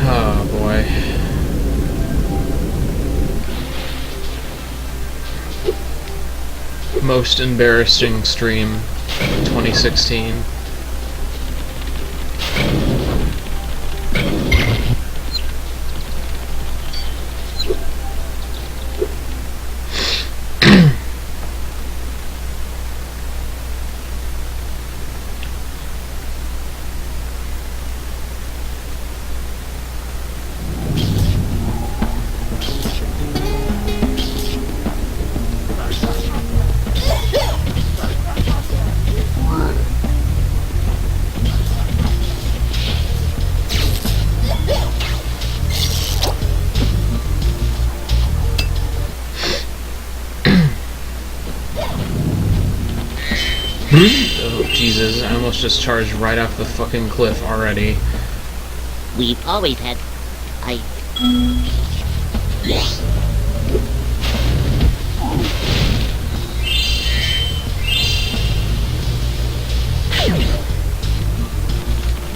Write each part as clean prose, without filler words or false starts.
Oh boy. Most embarrassing stream 2016. Oh, Jesus, I almost just charged right off the fucking cliff already. We've always had...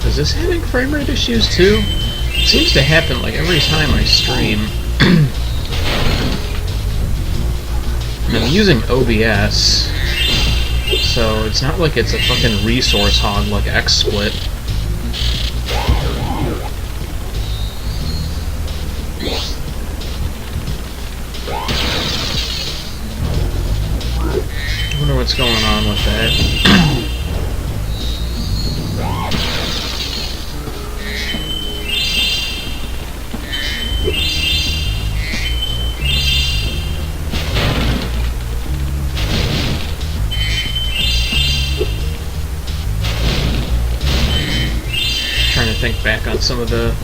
Is this having frame rate issues too? It seems to happen like every time I stream. And I'm using OBS, so it's not like it's a fucking resource hog like XSplit. I wonder what's going on with that. Trying to think back on some of the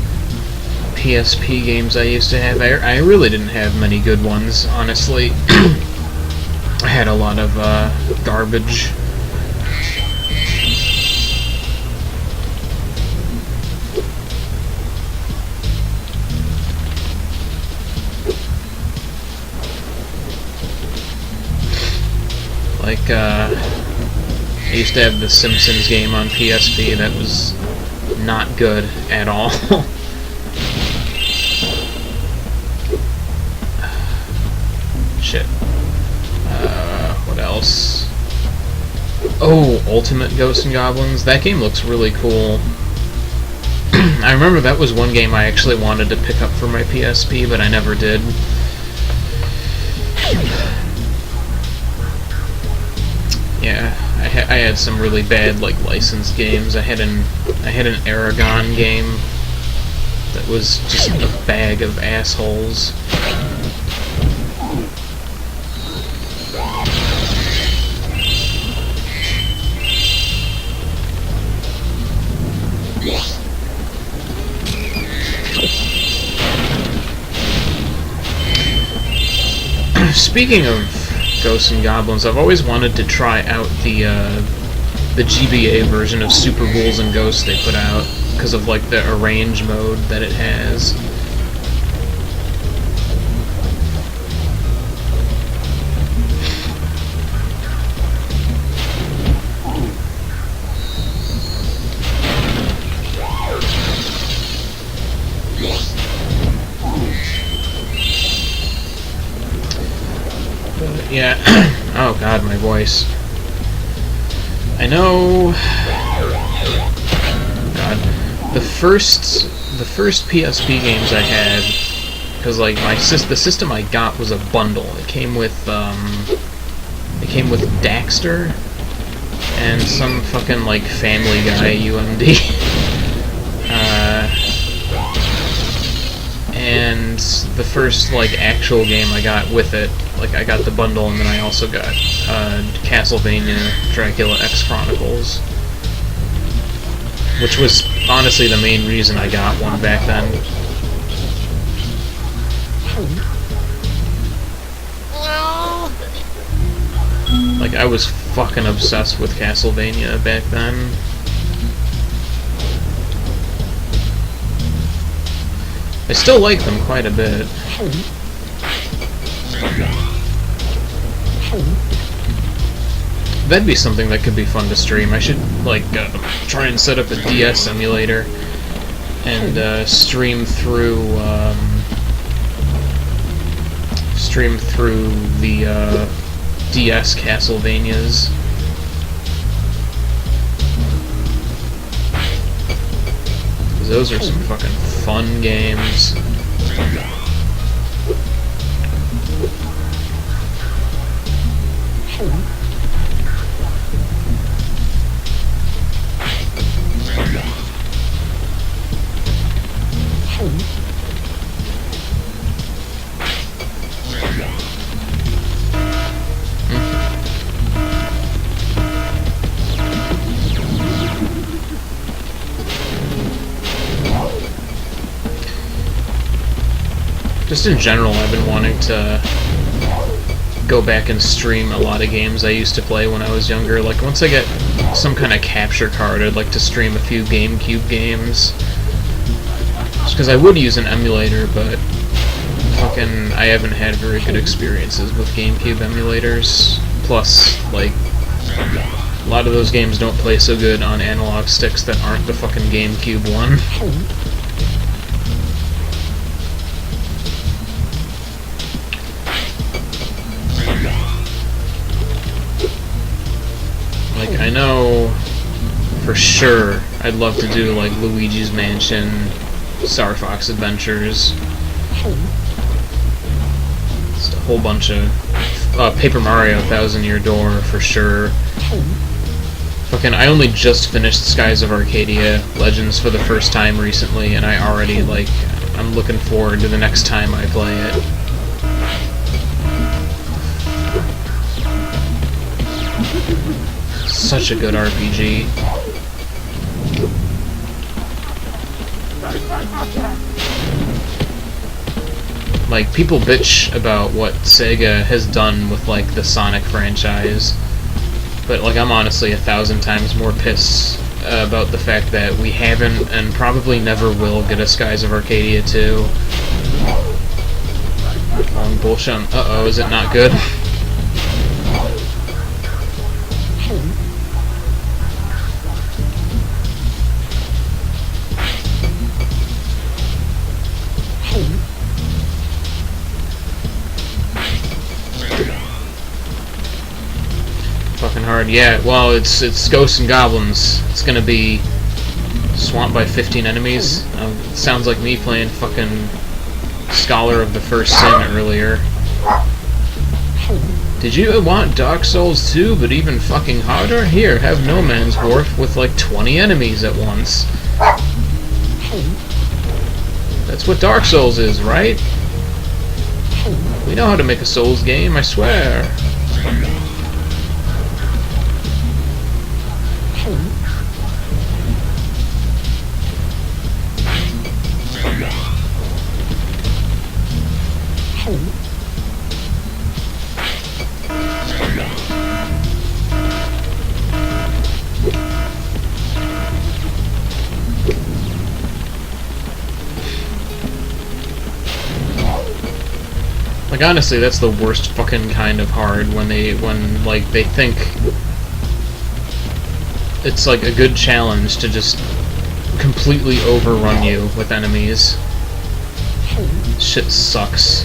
PSP games I used to have. I really didn't have many good ones, honestly. I had a lot of garbage. Like, I used to have the Simpsons game on PSP that was not good at all. Shit. What else? Oh, Ultimate Ghosts and Goblins. That game looks really cool. I remember that was one game I actually wanted to pick up for my PSP, but I never did. Yeah, I had some really bad like licensed games. I had an Aragon game that was just a bag of assholes. Speaking of Ghosts and Goblins, I've always wanted to try out the GBA version of Super Ghouls and Ghosts they put out, because of like the arrange mode that it has. Yeah. Oh god, my voice. I know. God, the first PSP games I had, because like the system I got was a bundle. It came with Daxter and some fucking like Family Guy UMD. And the first like actual game I got with it, like I got the bundle, and then I also got Castlevania Dracula X Chronicles, which was honestly the main reason I got one back then. Like I was fucking obsessed with Castlevania back then. I still like them quite a bit. That'd be something that could be fun to stream. I should, like, try and set up a DS emulator and stream through the DS Castlevanias. 'Cause those are some fucking fun games. Just in general, I've been wanting to go back and stream a lot of games I used to play when I was younger. Like, once I get some kind of capture card, I'd like to stream a few GameCube games. Just because I would use an emulator, but fucking I haven't had very good experiences with GameCube emulators. Plus, like, a lot of those games don't play so good on analog sticks that aren't the fucking GameCube one. Like, I know for sure I'd love to do, like, Luigi's Mansion, Star Fox Adventures, just a whole bunch of Paper Mario Thousand Year Door for sure. Fucking, I only just finished Skies of Arcadia Legends for the first time recently, and I already, like, I'm looking forward to the next time I play it. Such a good RPG. Like, people bitch about what Sega has done with, like, the Sonic franchise, but, like, I'm honestly 1,000 times more pissed about the fact that we haven't and probably never will get a Skies of Arcadia 2. Long bullshit. Uh-oh, is it not good? Fucking hard. Yeah, well, it's Ghosts and Goblins. It's gonna be swamped by 15 enemies. It sounds like me playing fucking Scholar of the First Sin earlier. Did you want Dark Souls 2, but even fucking harder? Here, have No Man's Wharf with like 20 enemies at once. That's what Dark Souls is, right? We know how to make a Souls game, I swear. Like, honestly, that's the worst fucking kind of hard, when like they think it's like a good challenge to just completely overrun you with enemies. Shit sucks.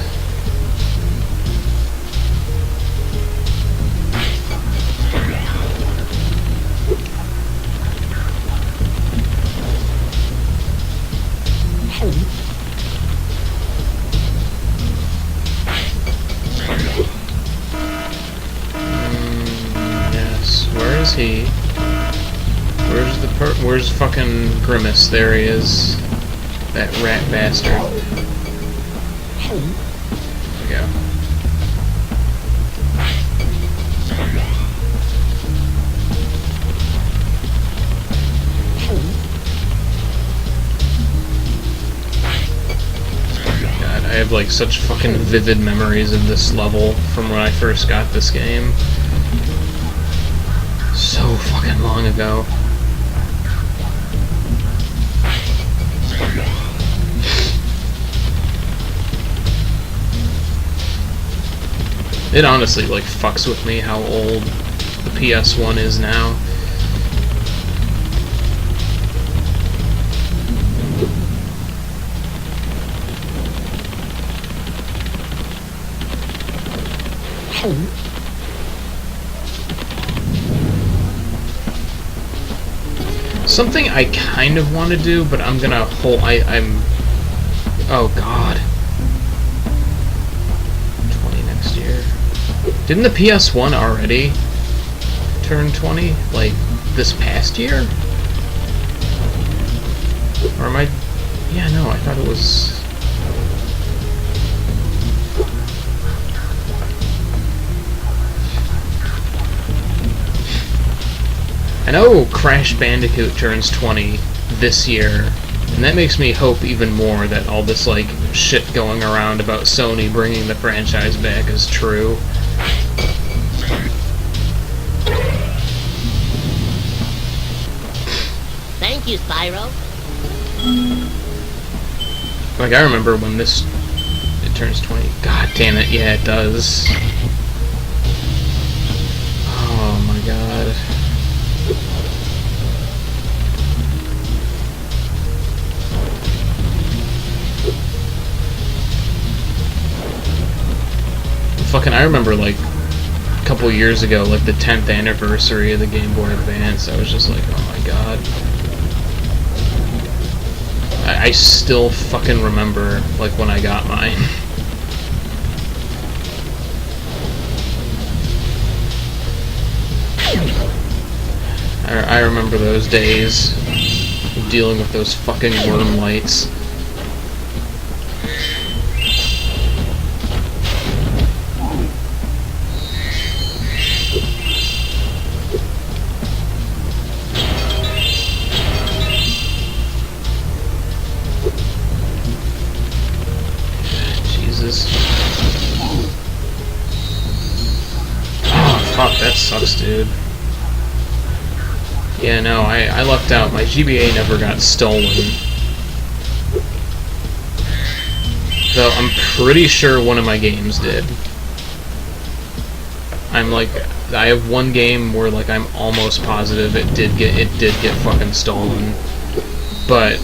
Yes, where is he? Where's fucking Grimace? There he is. That rat bastard. There we go. God, I have like such fucking vivid memories of this level from when I first got this game. So fucking long ago. It honestly, like, fucks with me how old the PS1 is now. Something I kind of want to do, but I'm gonna hold. I'm. Oh God. 20 next year. Didn't the PS1 already turn 20? Like this past year? Or am I? Yeah, no. I thought it was. I know Crash Bandicoot turns 20 this year, and that makes me hope even more that all this, like, shit going around about Sony bringing the franchise back is true. Thank you, Spyro. Like, I remember when this... it turns 20. God damn it, yeah, it does. Oh my god. Fucking, I remember, like, a couple years ago, like, the 10th anniversary of the Game Boy Advance, I was just like, oh my god. I still fucking remember, like, when I got mine. I remember those days, dealing with those fucking worm lights. Oh, fuck, that sucks, dude. Yeah, no, I lucked out. My GBA never got stolen. Though I'm pretty sure one of my games did. I'm like, I have one game where, like, I'm almost positive it did get fucking stolen. But,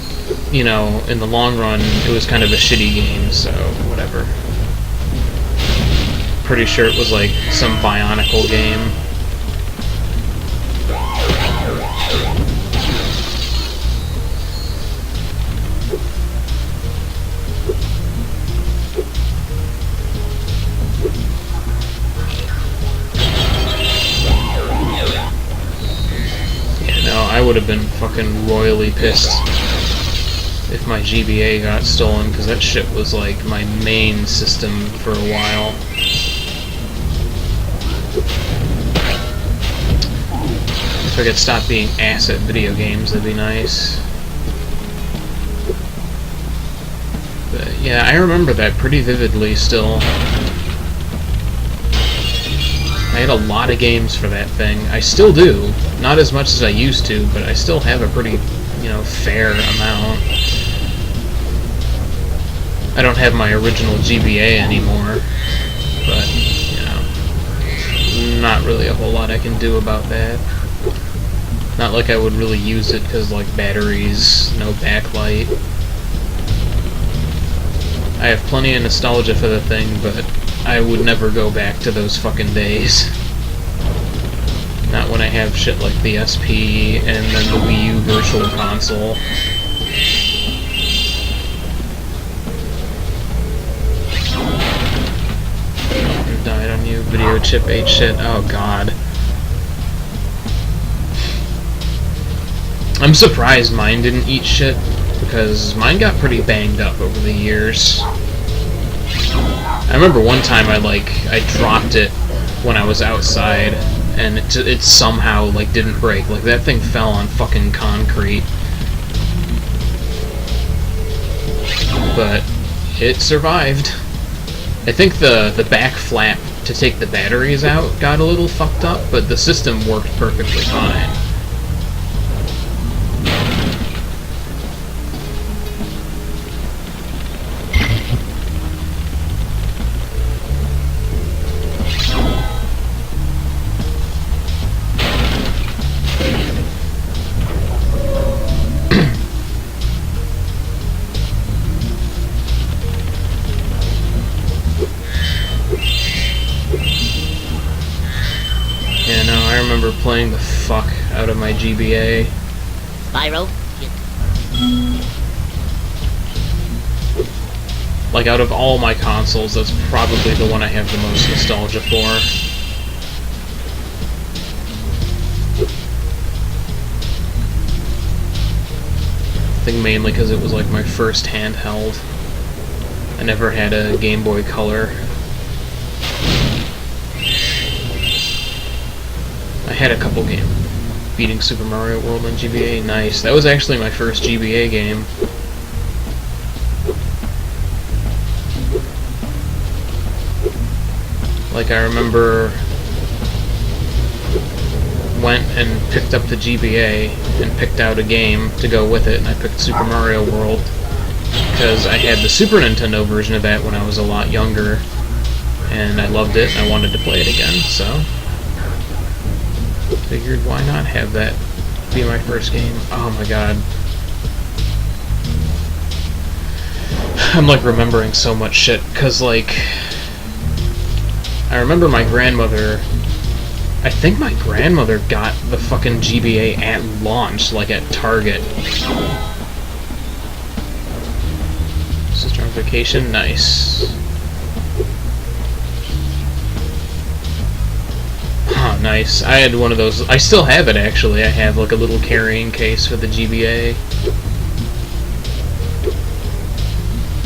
you know, in the long run, it was kind of a shitty game, so whatever. Pretty sure it was like some Bionicle game. Yeah, no, I would have been fucking royally pissed if my GBA got stolen, because that shit was like my main system for a while. If I could stop being ass at video games, that'd be nice. But yeah, I remember that pretty vividly still. I had a lot of games for that thing. I still do. Not as much as I used to, but I still have a pretty, you know, fair amount. I don't have my original GBA anymore, but, you know, not really a whole lot I can do about that. Not like I would really use it because, like, batteries, no backlight. I have plenty of nostalgia for the thing, but I would never go back to those fucking days. Not when I have shit like the SP and then the Wii U Virtual Console. Died on you, video chip ate shit, oh god. I'm surprised mine didn't eat shit, because mine got pretty banged up over the years. I remember one time I dropped it when I was outside, and it somehow, like, didn't break. Like, that thing fell on fucking concrete. But it survived. I think the back flap to take the batteries out got a little fucked up, but the system worked perfectly fine. remember playing the fuck out of my GBA. Spyro, Like, out of all my consoles, that's probably the one I have the most nostalgia for. I think mainly because it was like my first handheld. I never had a Game Boy Color. I had a couple games. Beating Super Mario World on GBA, nice. That was actually my first GBA game. Like, I remember went and picked up the GBA and picked out a game to go with it, and I picked Super Mario World because I had the Super Nintendo version of that when I was a lot younger, and I loved it and I wanted to play it again, so figured why not have that be my first game. Oh my god. I'm like remembering so much shit, because like I remember my grandmother, I think my grandmother got the fucking GBA at launch, like at Target. Sister on vacation, nice. Huh, nice. I had one of those, I still have it actually, I have like a little carrying case for the GBA.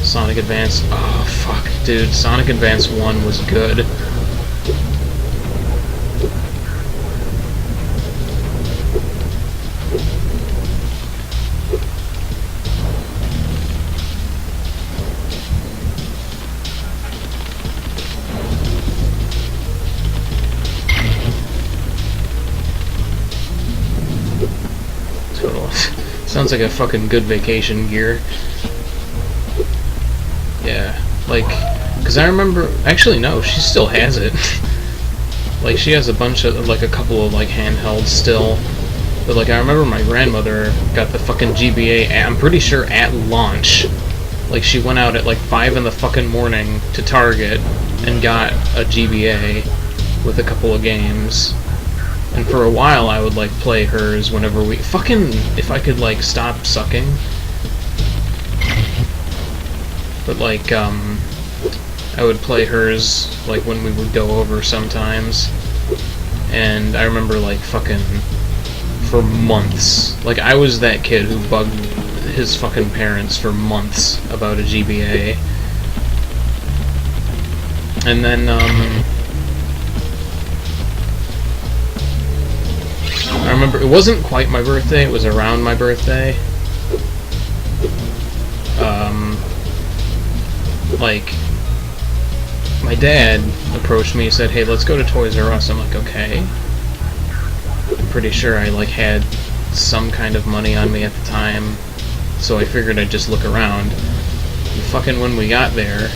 Sonic Advance, oh fuck, dude, Sonic Advance 1 was good. Sounds like a fucking good vacation gear. Yeah, like, because I remember, actually no, she still has it. Like, she has a bunch of, like, a couple of, like, handhelds still. But, like, I remember my grandmother got the fucking GBA, I'm pretty sure at launch. Like, she went out at, like, 5 in the fucking morning to Target and got a GBA with a couple of games. And for a while, I would, like, play hers whenever we... Fucking... If I could, like, stop sucking. But, like, I would play hers, like, when we would go over sometimes. And I remember, like, fucking... For months. Like, I was that kid who bugged his fucking parents for months about a GBA. And then, I remember, it wasn't quite my birthday, it was around my birthday. Like, my dad approached me and said, hey, let's go to Toys R Us. I'm like, okay. I'm pretty sure I, like, had some kind of money on me at the time, so I figured I'd just look around. And fucking when we got there,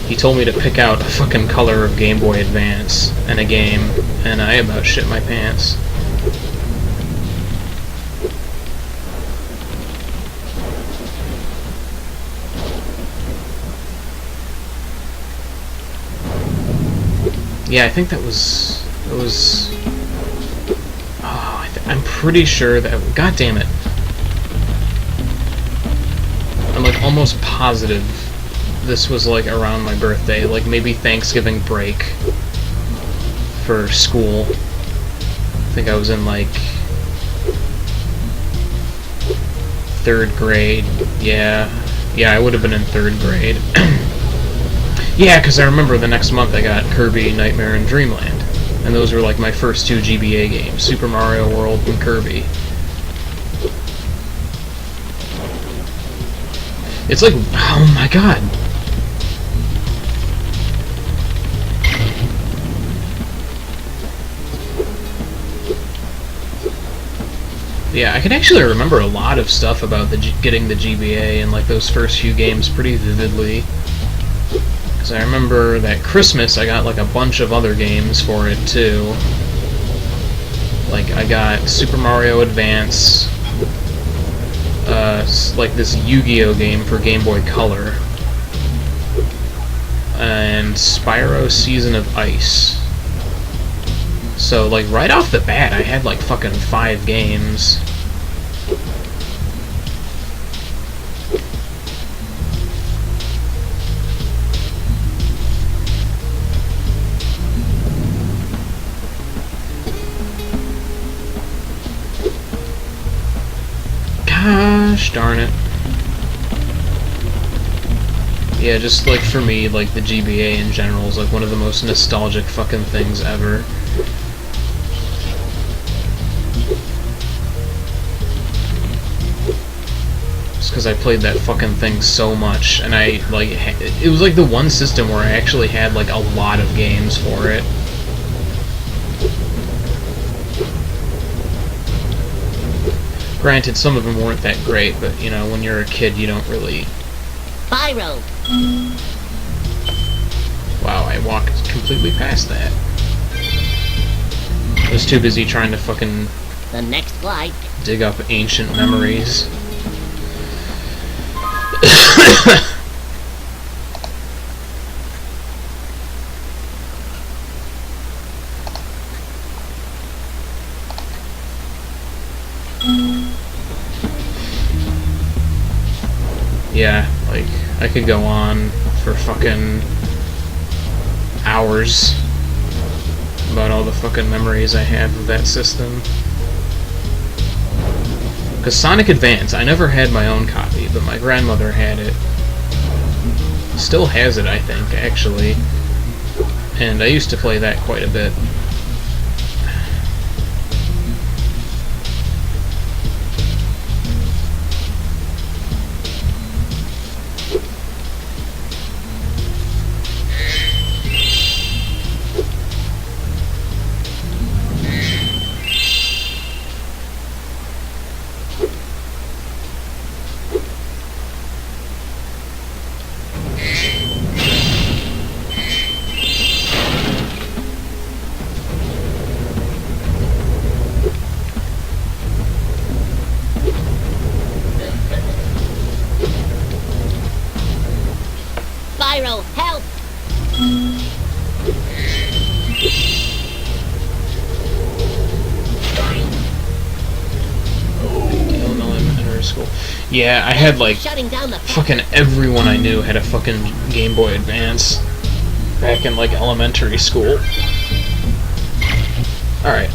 he told me to pick out a fucking color of Game Boy Advance and a game, and I about shit my pants. Yeah, I think that was... It was... Oh, I'm pretty sure that... God damn it. I'm, like, almost positive this was, like, around my birthday. Like, maybe Thanksgiving break for school. I think I was in, like... 3rd grade. Yeah. Yeah, I would have been in 3rd grade. Yeah, because I remember the next month I got Kirby, Nightmare, and Dreamland. And those were like my first 2 GBA games, Super Mario World and Kirby. It's like, oh my god. Yeah, I can actually remember a lot of stuff about getting the GBA and like those first few games pretty vividly. I remember that Christmas I got like a bunch of other games for it too. Like I got Super Mario Advance, like this Yu-Gi-Oh game for Game Boy Color, and Spyro Season of Ice. So, like, right off the bat, I had, like, fucking 5 games. Gosh darn it. Yeah, just, like, for me, like, the GBA in general is, like, one of the most nostalgic fucking things ever. Just because I played that fucking thing so much, and I, like, it was, like, the one system where I actually had, like, a lot of games for it. Granted, some of them weren't that great, but, you know, when you're a kid, you don't really... Spyro! Wow, I walked completely past that. I was too busy trying to fucking... The next flight. dig up ancient memories. Yeah, like, I could go on for fucking hours about all the fucking memories I have of that system. Because Sonic Advance, I never had my own copy, but my grandmother had it. Still has it, I think, actually. And I used to play that quite a bit. Spyro, help! Elementary school. Yeah, I had like Shutting down the fucking everyone I knew had a fucking Game Boy Advance back in like elementary school. Alright.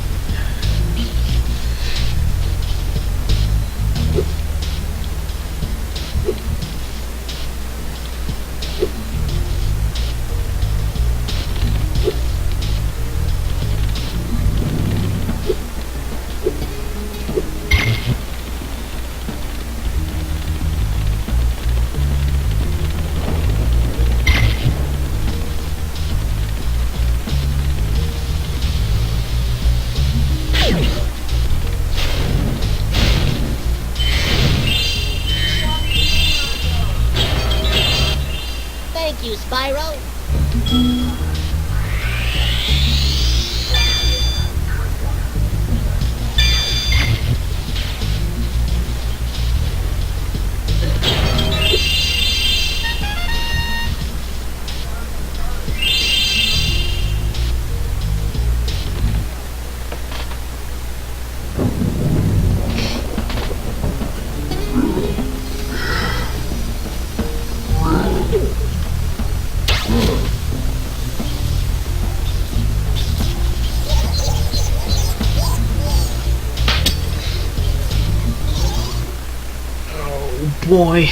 Thank you, Spyro. Boy.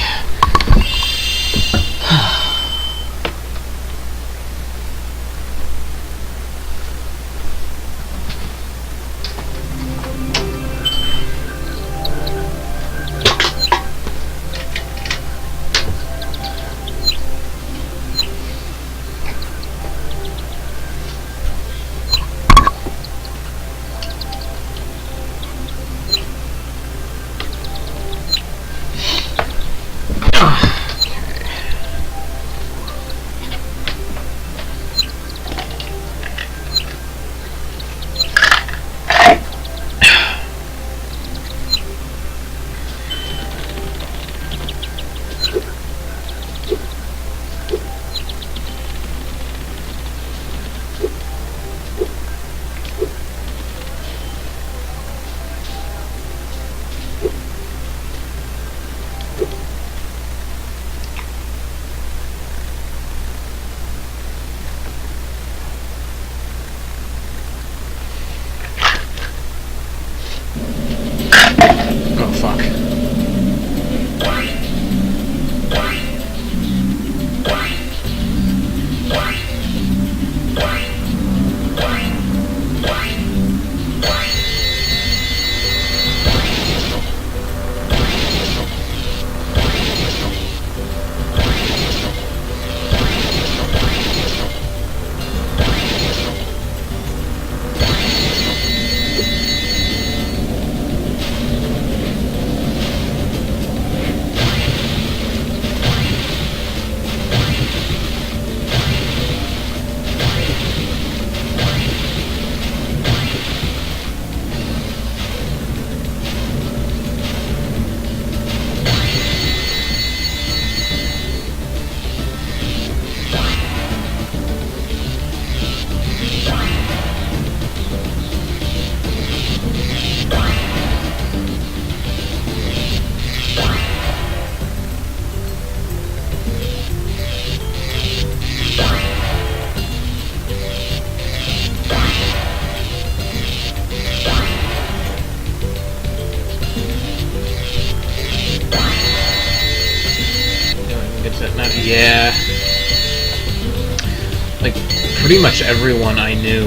pretty much everyone I knew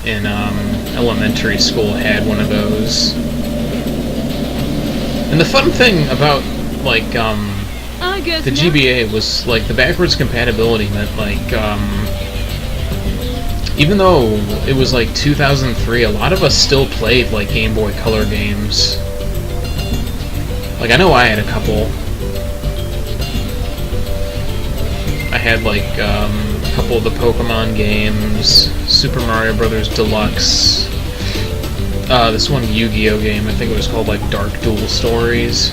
in elementary school had one of those. And the fun thing about, like, the GBA was, like, the backwards compatibility meant, like, even though it was, like, 2003, a lot of us still played, like, Game Boy Color games. Like, I know I had a couple. I had, like, a couple of the Pokemon games, Super Mario Brothers Deluxe, this one Yu-Gi-Oh game, I think it was called, like, Dark Duel Stories.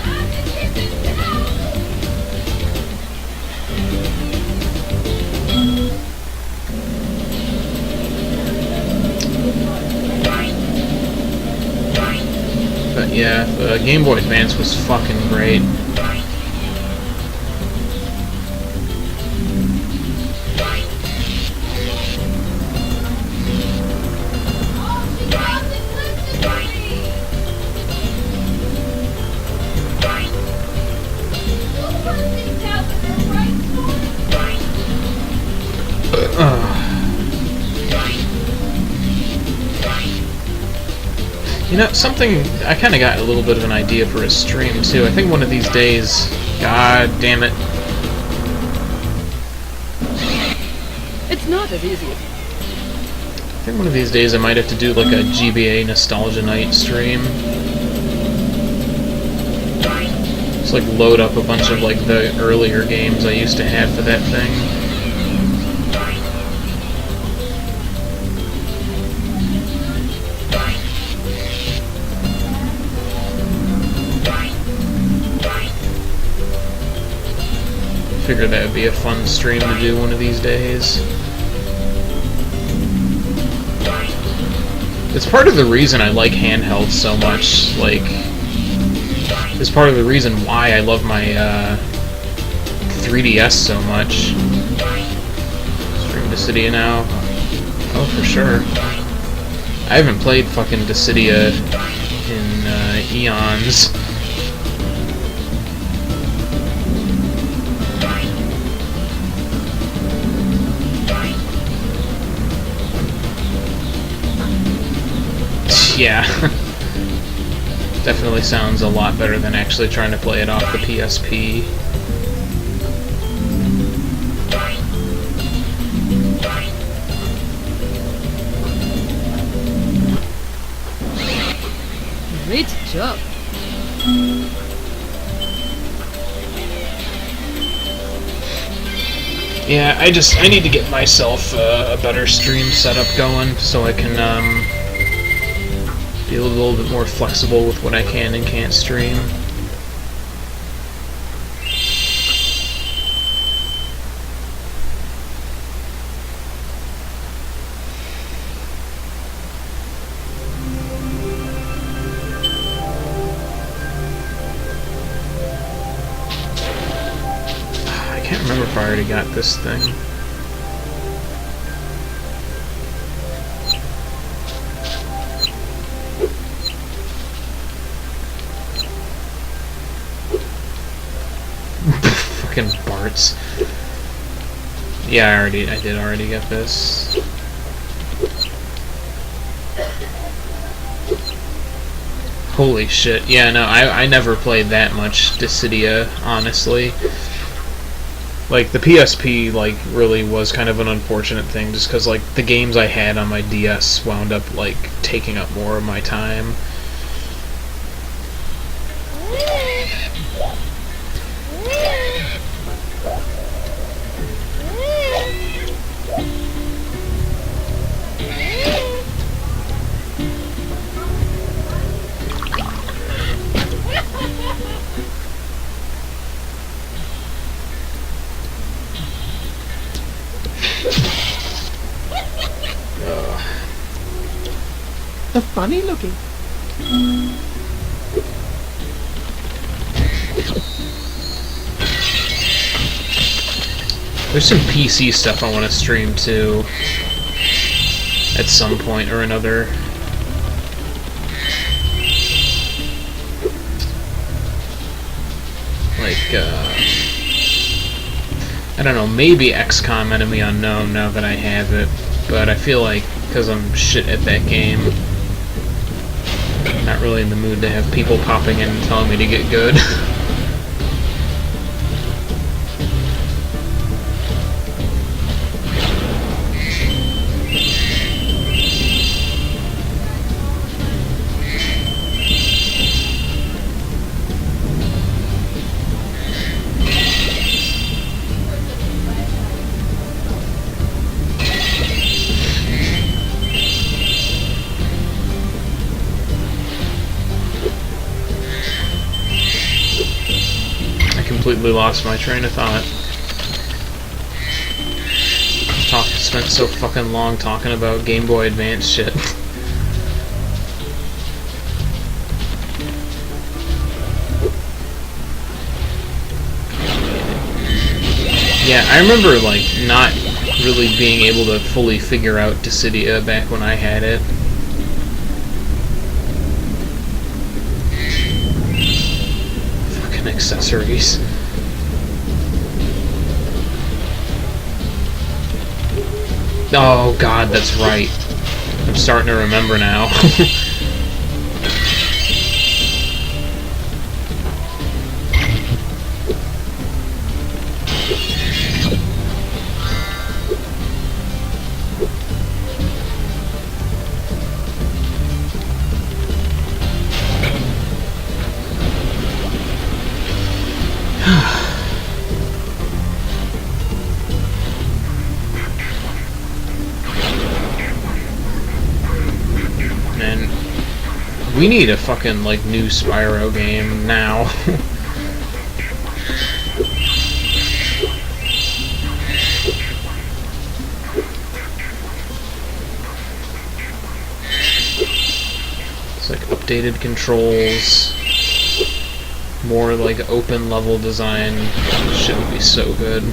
But yeah, the Game Boy Advance was fucking great. You know, something, I kind of got a little bit of an idea for a stream, too. I think one of these days, god damn it. It's not as easy. I think one of these days I might have to do, like, a GBA Nostalgia Night stream. Just, like, load up a bunch of, like, the earlier games I used to have for that thing. Figured that would be a fun stream to do one of these days. It's part of the reason I like handhelds so much. Like, it's part of the reason why I love my 3DS so much. Stream Dissidia now. Oh, for sure. I haven't played fucking Dissidia in eons. Yeah. Definitely sounds a lot better than actually trying to play it off the PSP. Great job. Yeah, I need to get myself a better stream setup going so I can be a little bit more flexible with what I can and can't stream. I can't remember if I already got this thing. Barts. Yeah, I did already get this. Holy shit. Yeah, no, I never played that much Dissidia, honestly. Like, the PSP, like, really was kind of an unfortunate thing, just because, like, the games I had on my DS wound up, like, taking up more of my time. The funny looking. There's some PC stuff I want to stream too, at some point or another. Like, I don't know, maybe XCOM Enemy Unknown now that I have it, but I feel like, because I'm shit at that game, I'm not really in the mood to have people popping in and telling me to get good. Completely lost my train of thought. Spent so fucking long talking about Game Boy Advance shit. Yeah, I remember like not really being able to fully figure out Dissidia back when I had it. Fucking accessories. Oh god, that's right. I'm starting to remember now. We need a fucking, like, new Spyro game now. It's like updated controls, more like open level design. Shit would be so good.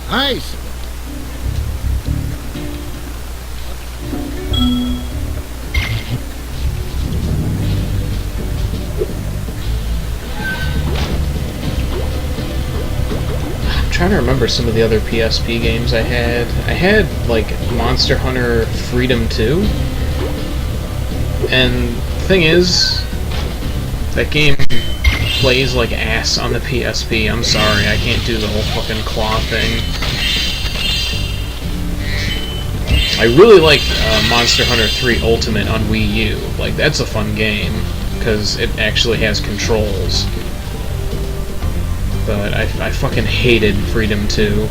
Nice. I'm trying to remember some of the other PSP games I had. I had, like, Monster Hunter Freedom 2. And the thing is, that game plays like ass on the PSP. I'm sorry, I can't do the whole fucking claw thing. I really like Monster Hunter 3 Ultimate on Wii U. Like, that's a fun game, because it actually has controls. But I fucking hated Freedom 2.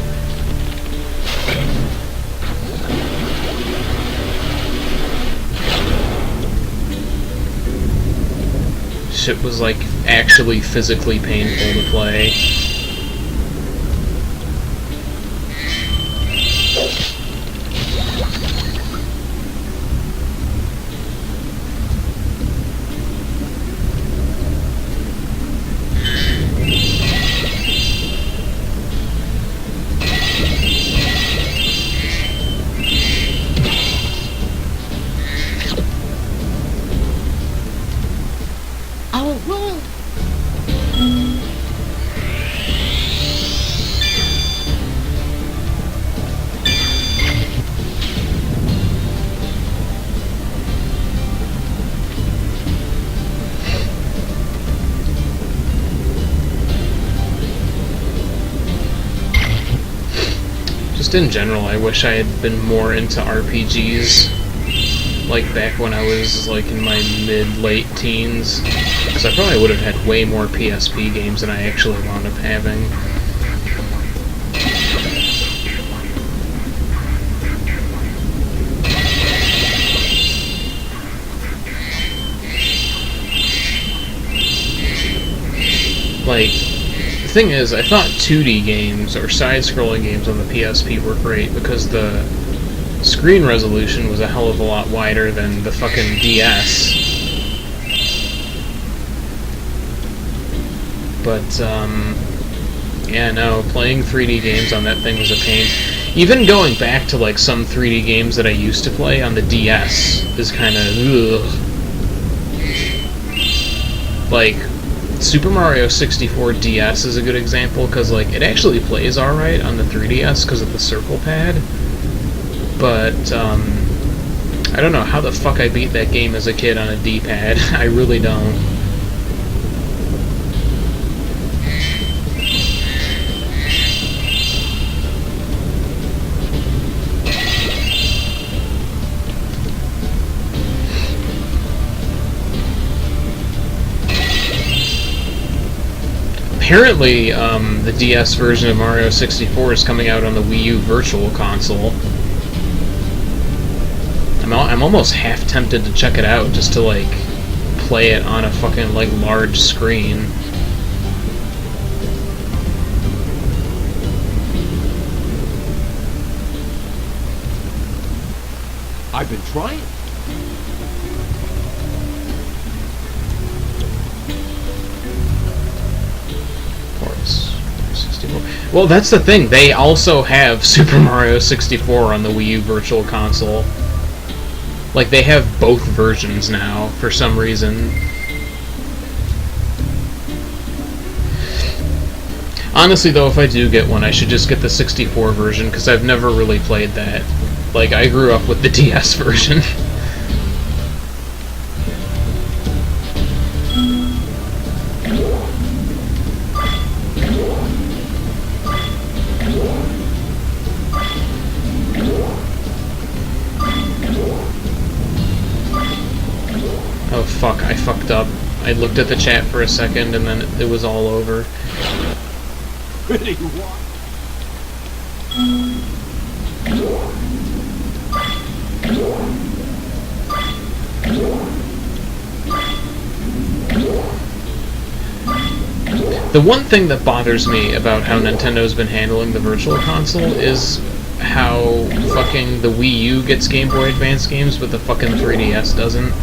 Shit was, like, actually physically painful to play. Our world. Just in general, I wish I had been more into RPGs, like back when I was like in my mid-late teens, because I probably would have had way more PSP games than I actually wound up having. Like, thing is, I thought 2D games or side-scrolling games on the PSP were great because the screen resolution was a hell of a lot wider than the fucking DS. But, yeah, no, playing 3D games on that thing was a pain. Even going back to, like, some 3D games that I used to play on the DS is kind of, ugh. Like, Super Mario 64 DS is a good example, because, like, it actually plays alright on the 3DS because of the circle pad. But, I don't know how the fuck I beat that game as a kid on a D-pad. I really don't. Apparently, the DS version of Mario 64 is coming out on the Wii U Virtual Console. I'm almost half tempted to check it out just to, like, play it on a fucking, like, large screen. I've been trying. Well, that's the thing. They also have Super Mario 64 on the Wii U Virtual Console. Like, they have both versions now, for some reason. Honestly, though, if I do get one, I should just get the 64 version, because I've never really played that. Like, I grew up with the DS version. Oh fuck, I fucked up. I looked at the chat for a second and then it was all over. Pretty what? The one thing that bothers me about how Nintendo's been handling the Virtual Console is how fucking the Wii U gets Game Boy Advance games, but the fucking 3DS doesn't.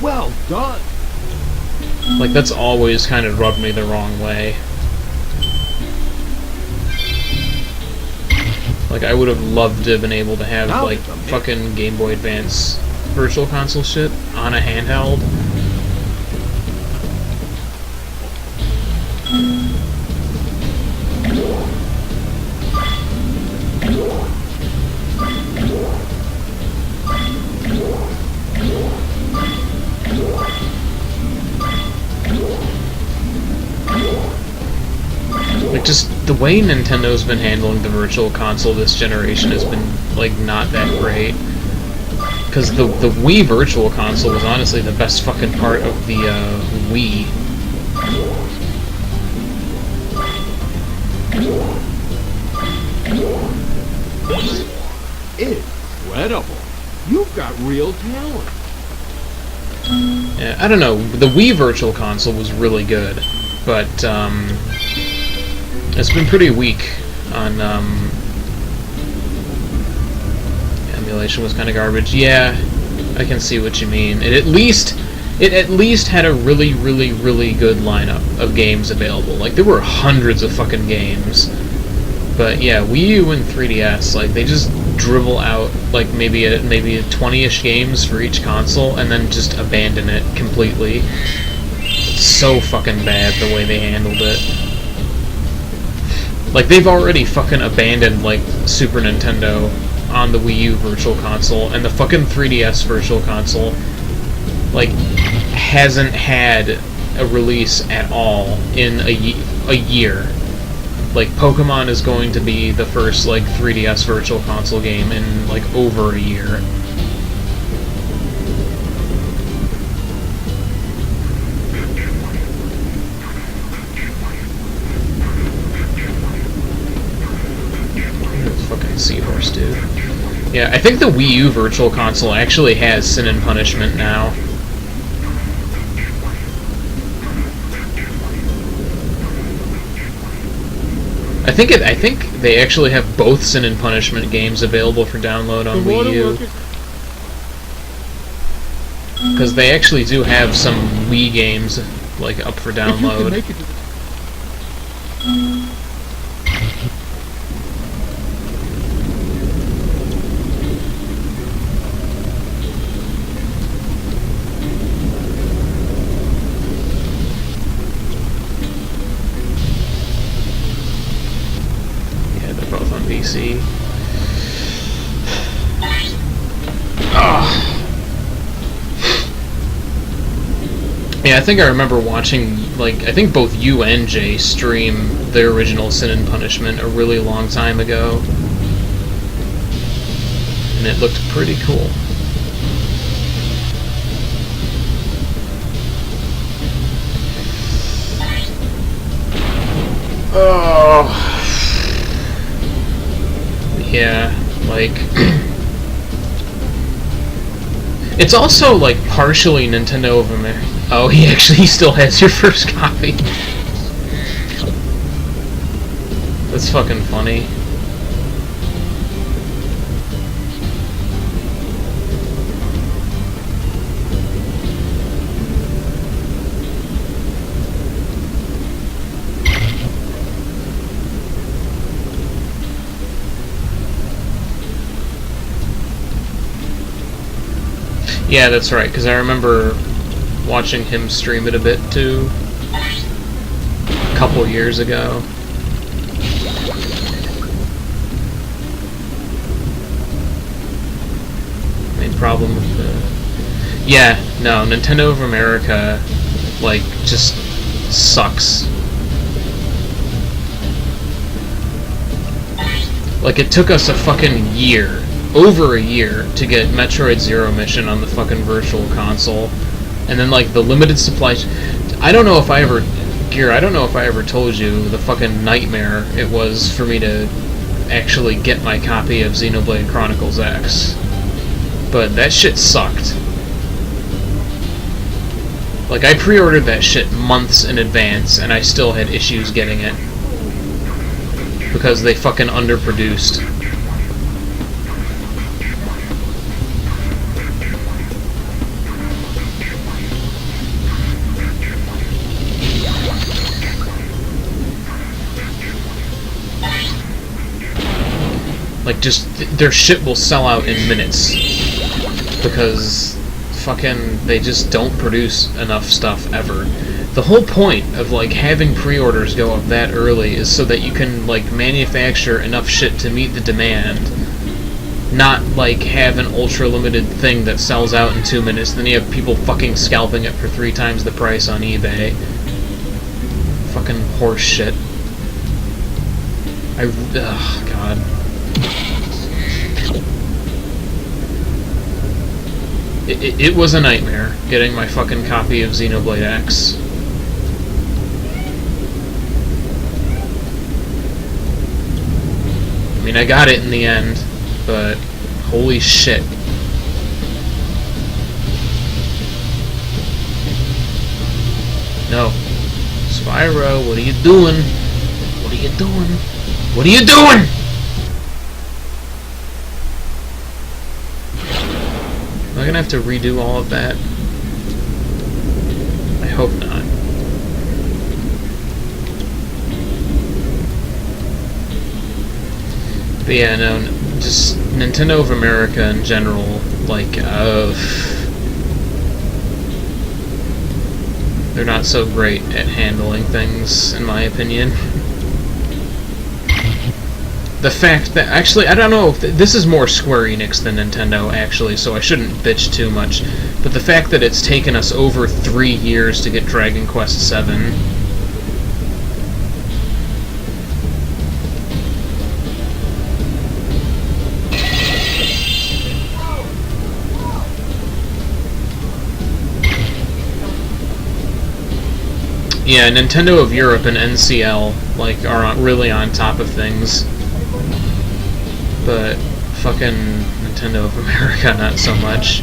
Well done. Like, that's always kind of rubbed me the wrong way. Like, I would have loved to have been able to have, like, fucking Game Boy Advance Virtual Console shit on a handheld. Like, just the way Nintendo's been handling the Virtual Console this generation has been, like, not that great. Because the Wii Virtual Console was honestly the best fucking part of the Wii. Incredible. You've got real talent. Yeah, I don't know. The Wii Virtual Console was really good, but it's been pretty weak on emulation was kind of garbage. Yeah, I can see what you mean. It at least had a really, really, really good lineup of games available. Like, there were hundreds of fucking games. But yeah, Wii U and 3DS, like, they just dribble out like maybe 20-ish games for each console and then just abandon it completely. It's so fucking bad the way they handled it. Like, they've already fucking abandoned, like, Super Nintendo on the Wii U Virtual Console, and the fucking 3DS Virtual Console, like, hasn't had a release at all in a year. Like, Pokemon is going to be the first, like, 3DS Virtual Console game in, like, over a year. Fucking seahorse, dude. Yeah, I think the Wii U Virtual Console actually has Sin and Punishment now. I think they actually have both Sin and Punishment games available for download on Wii U. Because they actually do have some Wii games like up for download. Yeah, they're both on PC. Yeah, I think I remember watching, like, I think both you and Jay stream the original Sin and Punishment a really long time ago. And it looked pretty cool. Oh. Yeah, like... It's also, like, partially Nintendo of America. Oh, he still has your first copy. That's fucking funny. Yeah, that's right, because I remember watching him stream it a bit too, a couple years ago. Main problem with the... Yeah, no, Nintendo of America, like, just sucks. Like, it took us a fucking year, over a year, to get Metroid Zero Mission on the fucking Virtual Console. And then, like, the limited supply... I don't know if I ever... Gear, I don't know if I ever told you the fucking nightmare it was for me to actually get my copy of Xenoblade Chronicles X. But that shit sucked. Like, I pre-ordered that shit months in advance, and I still had issues getting it. Because they fucking underproduced. Like, just, their shit will sell out in minutes. Because fucking, they just don't produce enough stuff ever. The whole point of, like, having pre-orders go up that early is so that you can, like, manufacture enough shit to meet the demand. Not, like, have an ultra-limited thing that sells out in 2 minutes, then you have people fucking scalping it for 3 times the price on eBay. Fucking horse shit. Ugh, God. It was a nightmare, getting my fucking copy of Xenoblade X. I mean, I got it in the end, but holy shit. No. Spyro, what are you doing? What are you doing? What are you doing? Am I gonna have to redo all of that? I hope not. But yeah, no, just Nintendo of America in general, like, they're not so great at handling things, in my opinion. The fact that, actually, I don't know if this is more Square Enix than Nintendo, actually, so I shouldn't bitch too much, but the fact that it's taken us over 3 years to get Dragon Quest VII. Yeah, Nintendo of Europe and NCL, like, are really on top of things. But fucking Nintendo of America, not so much.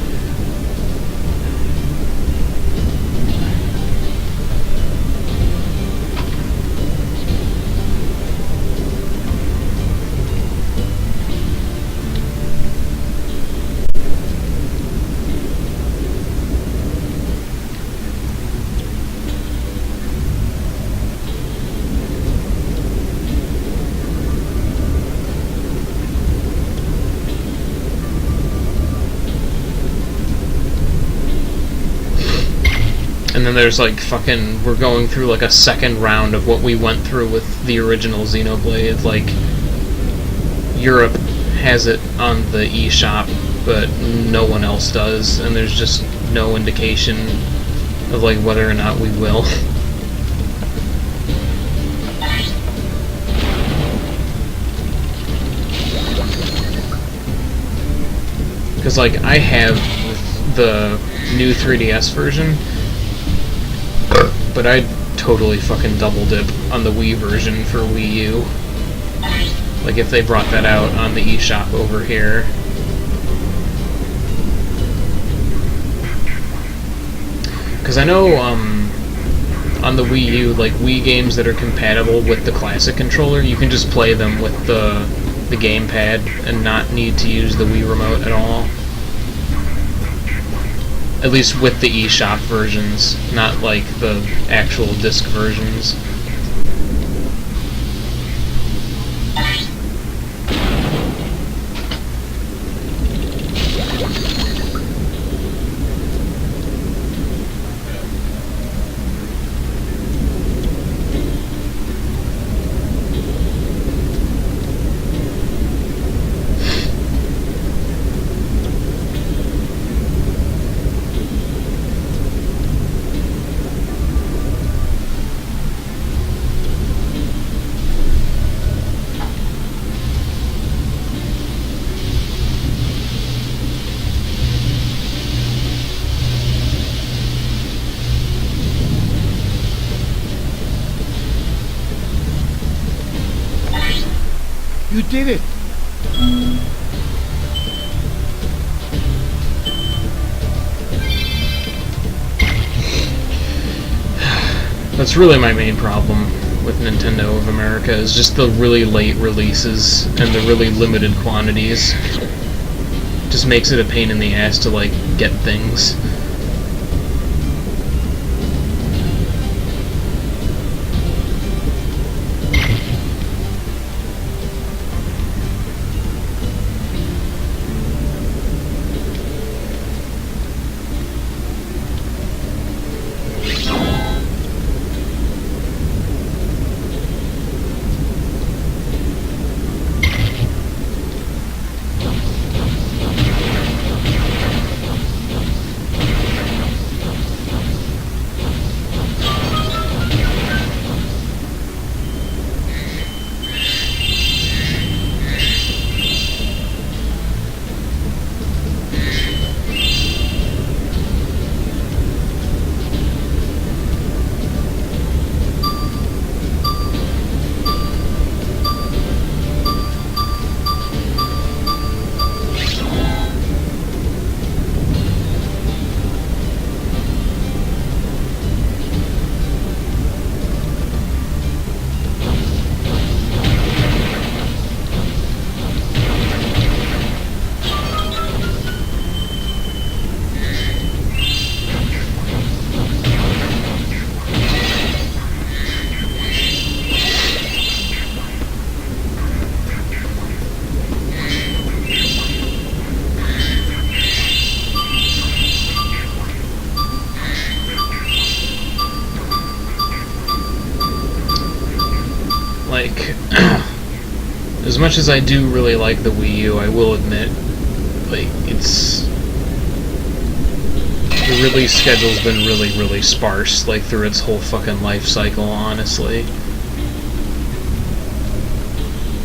And then there's like fucking, we're going through like a second round of what we went through with the original Xenoblade. Like, Europe has it on the eShop, but no one else does, and there's just no indication of like whether or not we will. Because like, I have the new 3DS version, but I'd totally fucking double dip on the Wii version for Wii U. Like, if they brought that out on the eShop over here. Because I know, on the Wii U, like, Wii games that are compatible with the classic controller, you can just play them with the gamepad and not need to use the Wii remote at all. At least with the eShop versions, not like the actual disc versions. You did it! That's really my main problem with Nintendo of America, is just the really late releases and the really limited quantities. Just makes it a pain in the ass to, like, get things. Like, as much as I do really like the Wii U, I will admit, like, the release schedule's been really, really sparse, like, through its whole fucking life cycle, honestly.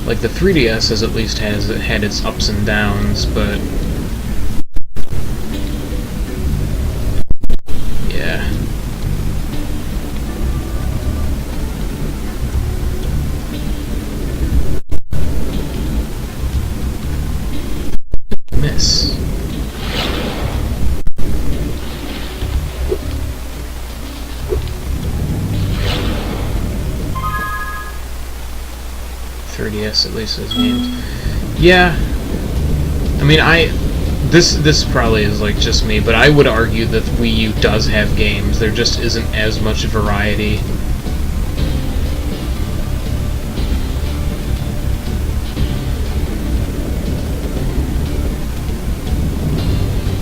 Like, the 3DS has at least had its ups and downs, but yeah. Miss. .3DS at least has games. Yeah. I mean, this probably is like just me, but I would argue that Wii U does have games. There just isn't as much variety.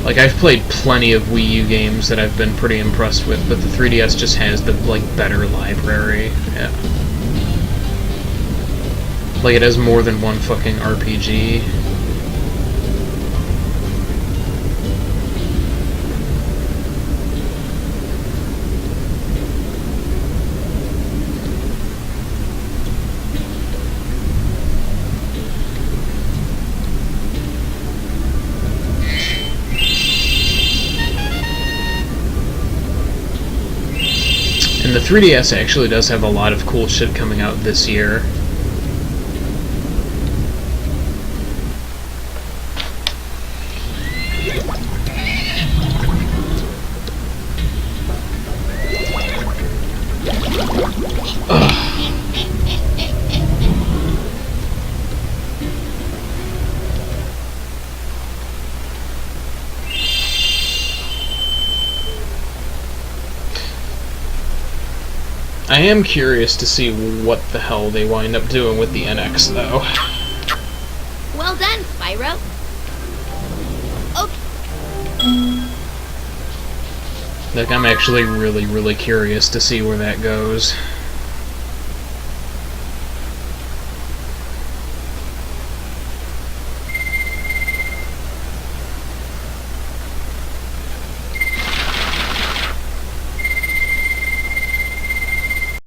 Like, I've played plenty of Wii U games that I've been pretty impressed with, but the 3DS just has the, like, better library. Yeah. Like, it has more than one fucking RPG. And the 3DS actually does have a lot of cool shit coming out this year. I am curious to see what the hell they wind up doing with the NX, though. Well done, Spyro. Okay. Like, I'm actually really, really curious to see where that goes.